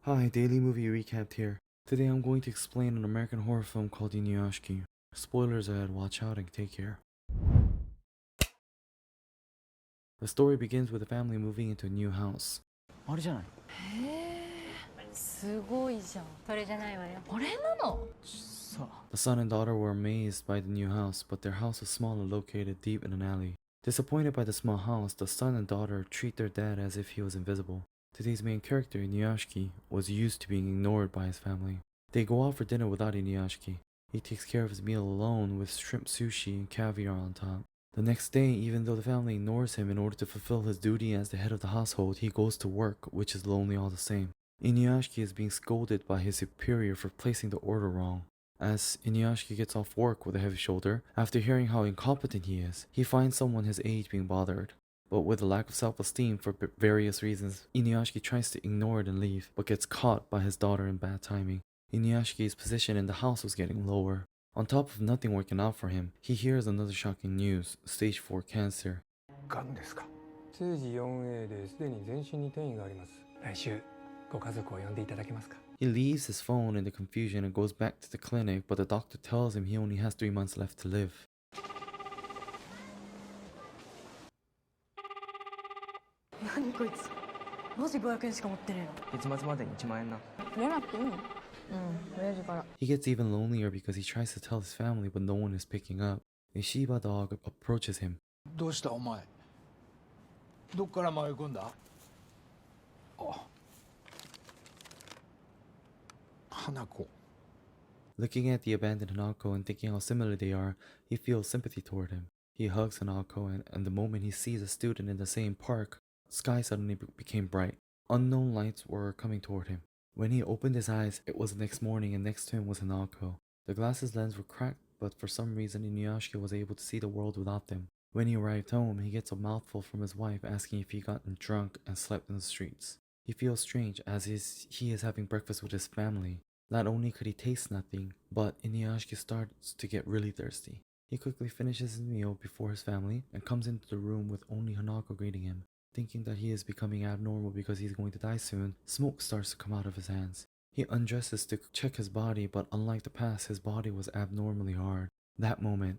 Hi, Daily Movie Recap here. Today I'm going to explain an American horror film called Inuyashiki. Spoilers ahead, watch out and take care. The story begins with a family moving into a new house. あれじゃないすごいじゃん。それじゃないわよ。これなの。さあ The son and daughter were amazed by the new house, but their house was small and located deep in an alley. Disappointed by the small house, the son and daughter treat their dad as if he was invisible. Today's main character, Inuyashiki, was used to being ignored by his family. They go out for dinner without Inuyashiki. He takes care of his meal alone with shrimp sushi and caviar on top. The next day, even though the family ignores him in order to fulfill his duty as the head of the household, he goes to work, which is lonely all the same. Inuyashiki is being scolded by his superior for placing the order wrong. As Inuyashiki gets off work with a heavy shoulder, after hearing how incompetent he is, he finds someone his age being bothered. But with a lack of self-esteem for various reasons, Inuyashiki tries to ignore it and leave, but gets caught by his daughter in bad timing. Inuyashiki's position in the house was getting lower. On top of nothing working out for him, he hears another shocking news, stage 4 cancer. がんですか。通じ 4A ですでに全身に転移があります。来週ご家族を呼んでいただけますか。 He leaves his phone in the confusion and goes back to the clinic, but the doctor tells him he only has 3 months left to live. 何こいつ。マジ500円しか持ってね月末までに1万円なえの。増えなくていいの。親父から。He gets even lonelier because he tries to tell his family, but no one is picking up. A Shiba dog approaches him. どうしたお前どっから迷い込んだあ花子 Looking at the abandoned Hanako and thinking how similar they are, he feels sympathy toward him. He hugs Hanako, and the moment he sees a student in the same park, the sky suddenly became bright. Unknown lights were coming toward him. When he opened his eyes, it was the next morning, and next to him was Hanako. The glasses' lens were cracked, but for some reason Inuyashiki was able to see the world without them. When he arrived home, he gets a mouthful from his wife asking if he gotten drunk and slept in the streets. He feels strange as he is having breakfast with his family. Not only could he taste nothing, but Inuyashiki starts to get really thirsty. He quickly finishes his meal before his family and comes into the room with only Hanako greeting him. Thinking that he is becoming abnormal because he's going to die soon, smoke starts to come out of his hands. He undresses to check his body, but unlike the past, his body was abnormally hard. That moment,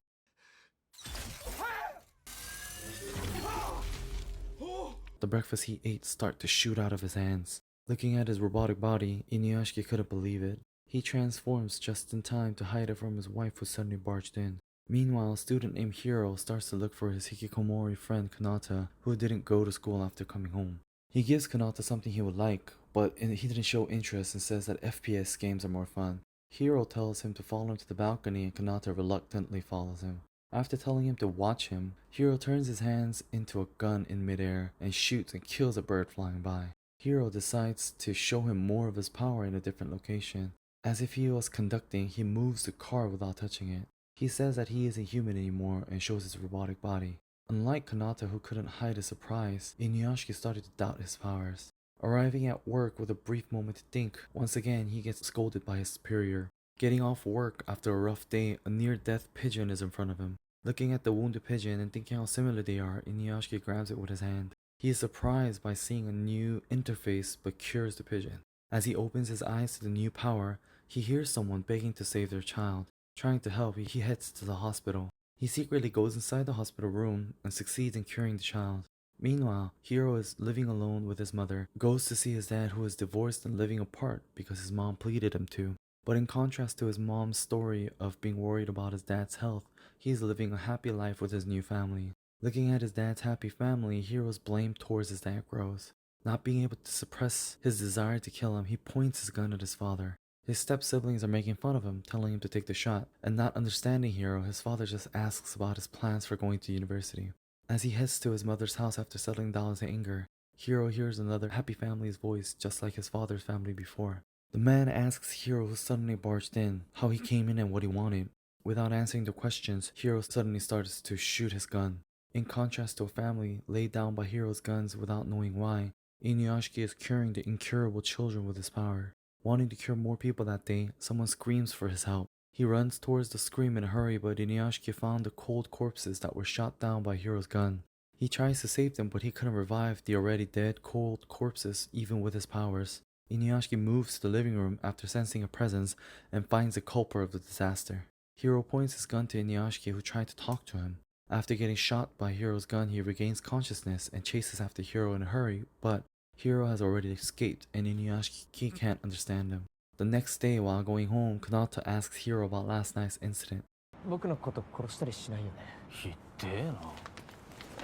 the breakfast he ate start to shoot out of his hands. Looking at his robotic body, Inuyashiki couldn't believe it. He transforms just in time to hide it from his wife who suddenly barged in. Meanwhile, a student named Hiro starts to look for his hikikomori friend Kanata, who didn't go to school after coming home. He gives Kanata something he would like, but he didn't show interest and says that FPS games are more fun. Hiro tells him to follow him to the balcony and Kanata reluctantly follows him. After telling him to watch him, Hiro turns his hands into a gun in midair and shoots and kills a bird flying by. Hiro decides to show him more of his power in a different location. As if he was conducting, he moves the car without touching it. He says that he isn't human anymore and shows his robotic body. Unlike Kanata, who couldn't hide his surprise, Inuyashiki started to doubt his powers. Arriving at work with a brief moment to think, once again he gets scolded by his superior. Getting off work after a rough day, a near-death pigeon is in front of him. Looking at the wounded pigeon and thinking how similar they are, Inuyashiki grabs it with his hand. He is surprised by seeing a new interface but cures the pigeon. As he opens his eyes to the new power, he hears someone begging to save their child. Trying to help, he heads to the hospital. He secretly goes inside the hospital room and succeeds in curing the child. Meanwhile, Hiro is living alone with his mother, goes to see his dad who is divorced and living apart because his mom pleaded him to. But in contrast to his mom's story of being worried about his dad's health, he is living a happy life with his new family. Looking at his dad's happy family, Hiro's blame towards his dad grows. Not being able to suppress his desire to kill him, he points his gun at his father. His step-siblings are making fun of him, telling him to take the shot, and not understanding Hiro, his father just asks about his plans for going to university. As he heads to his mother's house after settling down his anger, Hiro hears another happy family's voice just like his father's family before. The man asks Hiro, who suddenly barged in, how he came in and what he wanted. Without answering the questions, Hiro suddenly starts to shoot his gun. In contrast to a family laid down by Hiro's guns without knowing why, Inuyashiki is curing the incurable children with his power. Wanting to cure more people that day, someone screams for his help. He runs towards the scream in a hurry, but Inuyashiki found the cold corpses that were shot down by Hiro's gun. He tries to save them, but he couldn't revive the already dead, cold corpses even with his powers. Inuyashiki moves to the living room after sensing a presence and finds the culprit of the disaster. Hiro points his gun to Inuyashiki, who tried to talk to him. After getting shot by Hiro's gun, he regains consciousness and chases after Hiro in a hurry, but Hiro has already escaped and Inuyashiki can't understand him. The next day, while going home, Kanata asks Hiro about last night's incident. 僕のこと殺したりしないよね。ひっでえな。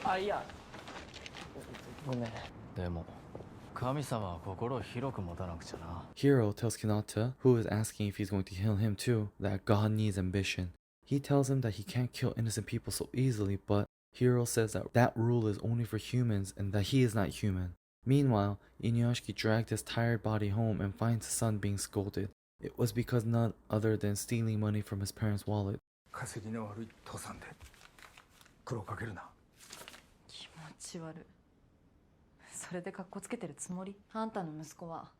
あ、いや。ごめん。でも神様は心を広く持たなくちゃな。 Hiro tells Kanata, who is asking if he's going to kill him too, that God needs ambition. He tells him that he can't kill innocent people so easily, but Hiro says that that rule is only for humans and that he is not human. Meanwhile, Inuyashiki dragged his tired body home and finds his son being scolded. It was because none other than stealing money from his parents' wallet. 稼ぎの悪い父さんで苦労かけるな。気持ち悪い。それでカッコつけてるつもり？あんたの息子は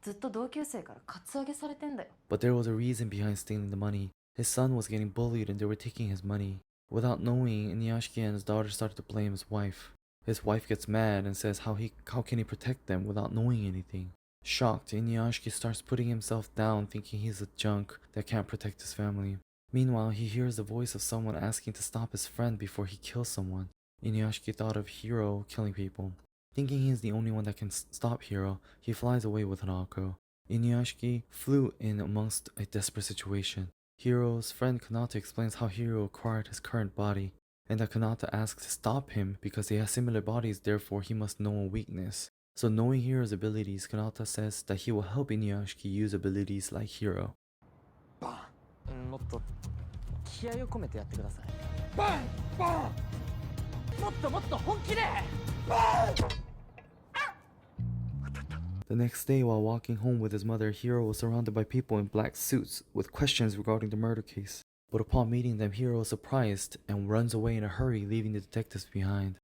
ずっと同級生からカツアゲされてんだよ。 But there was a reason behind stealing the money. His son was getting bullied and they were taking his money. Without knowing, Inuyashiki and his daughter started to blame his wife. His wife gets mad and says how can he protect them without knowing anything. Shocked, Inuyashiki starts putting himself down, thinking he's a junk that can't protect his family. Meanwhile, he hears the voice of someone asking to stop his friend before he kills someone. Inuyashiki thought of Hiro killing people. Thinking he's the only one that can stop Hiro, he flies away with Hanako. Inuyashiki flew in amongst a desperate situation. Hiro's friend Kanata explains how Hiro acquired his current body, and that Kanata asks to stop him because they have similar bodies, therefore he must know a weakness. So knowing Hiro's abilities, Kanata says that he will help Inuyashiki use abilities like Hiro. もっと気合を込めてやってください。バンバン。もっともっと本気で。The next day, while walking home with his mother, Hiro was surrounded by people in black suits with questions regarding the murder case. But upon meeting them, Hiro is surprised and runs away in a hurry, leaving the detectives behind.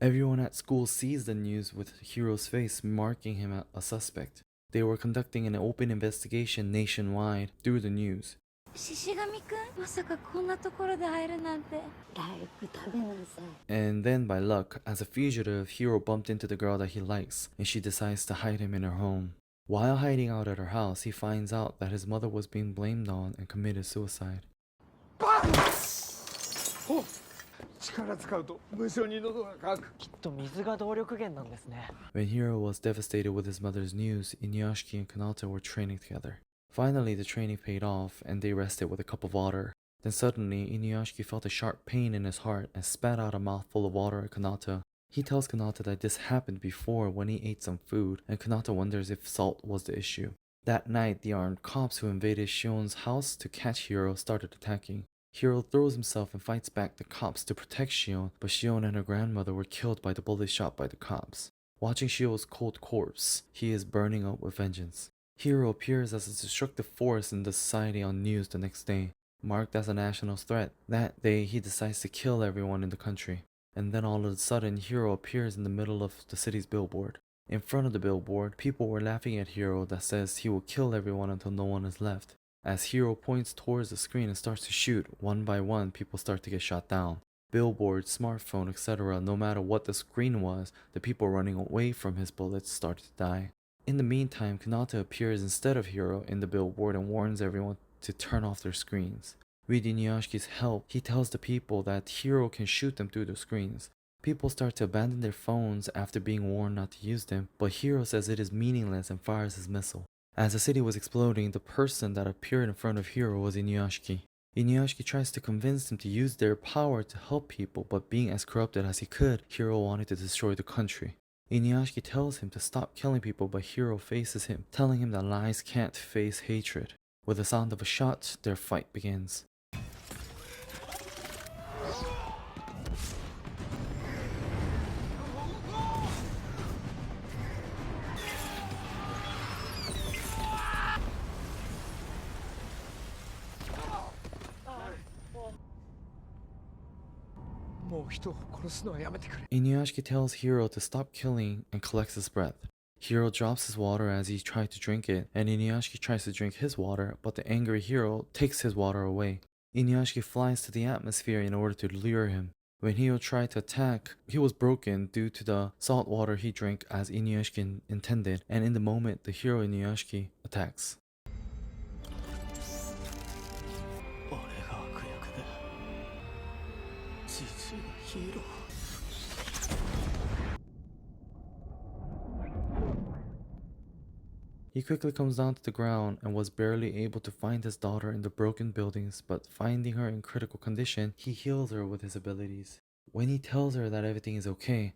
Everyone at school sees the news with Hiro's face, marking him a suspect. They were conducting an open investigation nationwide through the news. 獅子神くん、まさかこんなところで会えるなんて。早く食べなさい。 And then, by luck, as a fugitive, Hiro bumped into the girl that he likes, and she decides to hide him in her home. While hiding out at her house, he finds out that his mother was being blamed on and committed suicide. 力使うと無性に喉が渇く。きっと水が動力源なんですね。 When Hiro was devastated with his mother's news, Inuyashiki and Kanata were training together. Finally, the training paid off, and they rested with a cup of water. Then suddenly, Inuyashiki felt a sharp pain in his heart and spat out a mouthful of water at Kanata. He tells Kanata that this happened before when he ate some food, and Kanata wonders if salt was the issue. That night, the armed cops who invaded Shion's house to catch Hiro started attacking. Hiro throws himself and fights back the cops to protect Shion, but Shion and her grandmother were killed by the bullet shot by the cops. Watching Shio's cold corpse, he is burning up with vengeance. Hiro appears as a destructive force in the society on news the next day. Marked as a national threat, that day he decides to kill everyone in the country. And then all of a sudden, Hiro appears in the middle of the city's billboard. In front of the billboard, people were laughing at Hiro that says he will kill everyone until no one is left. As Hiro points towards the screen and starts to shoot, one by one people start to get shot down. Billboard, smartphone, etc., no matter what the screen was, the people running away from his bullets started to die. In the meantime, Kanata appears instead of Hiro in the billboard and warns everyone to turn off their screens. With Inuyashiki's help, he tells the people that Hiro can shoot them through the screens. People start to abandon their phones after being warned not to use them, but Hiro says it is meaningless and fires his missile. As the city was exploding, the person that appeared in front of Hiro was Inuyashiki. Inuyashiki tries to convince him to use their power to help people, but being as corrupted as he could, Hiro wanted to destroy the country. Inuyashiki tells him to stop killing people, but Hiro faces him, telling him that lies can't face hatred. With the sound of a shot, their fight begins. Inuyashiki tells Hiro to stop killing and collects his breath. Hiro drops his water as he tries to drink it, and Inuyashiki tries to drink his water, but the angry Hiro takes his water away. Inuyashiki flies to the atmosphere in order to lure him. When Hiro tried to attack, he was broken due to the salt water he drank as Inuyashiki intended, and in the moment, the hero Inuyashiki attacks. 俺が悪役で父がヒーロー He quickly comes down to the ground and was barely able to find his daughter in the broken buildings, but finding her in critical condition, he heals her with his abilities. When he tells her that everything is okay,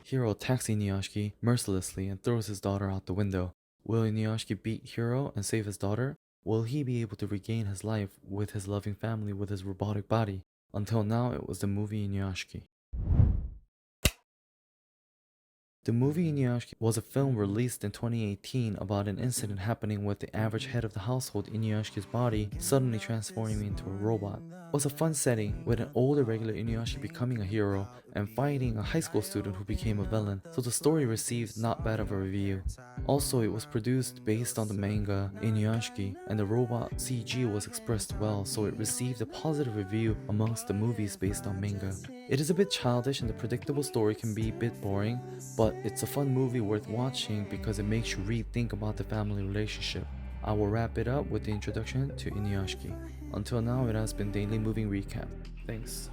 Hiro attacks Inuyashiki mercilessly and throws his daughter out the window. Will Inuyashiki beat Hiro and save his daughter? Will he be able to regain his life with his loving family with his robotic body? Until now, it was the movie Inuyashiki. The movie Inuyashiki was a film released in 2018 about an incident happening with the average head of the household Inuyashiki's body suddenly transforming into a robot. It was a fun setting with an older regular Inuyashiki becoming a hero and fighting a high school student who became a villain, so the story received not bad of a review. Also, it was produced based on the manga Inuyashiki, and the robot CG was expressed well, so it received a positive review amongst the movies based on manga. It is a bit childish and the predictable story can be a bit boring, but it's a fun movie worth watching because it makes you rethink about the family relationship. I will wrap it up with the introduction to Inuyashiki. Until now, it has been Daily Moving Recap. Thanks.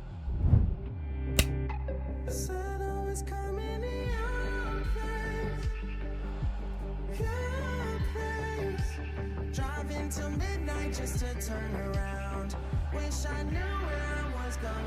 Driving till midnight just to turn around. Wish I knew where I was going.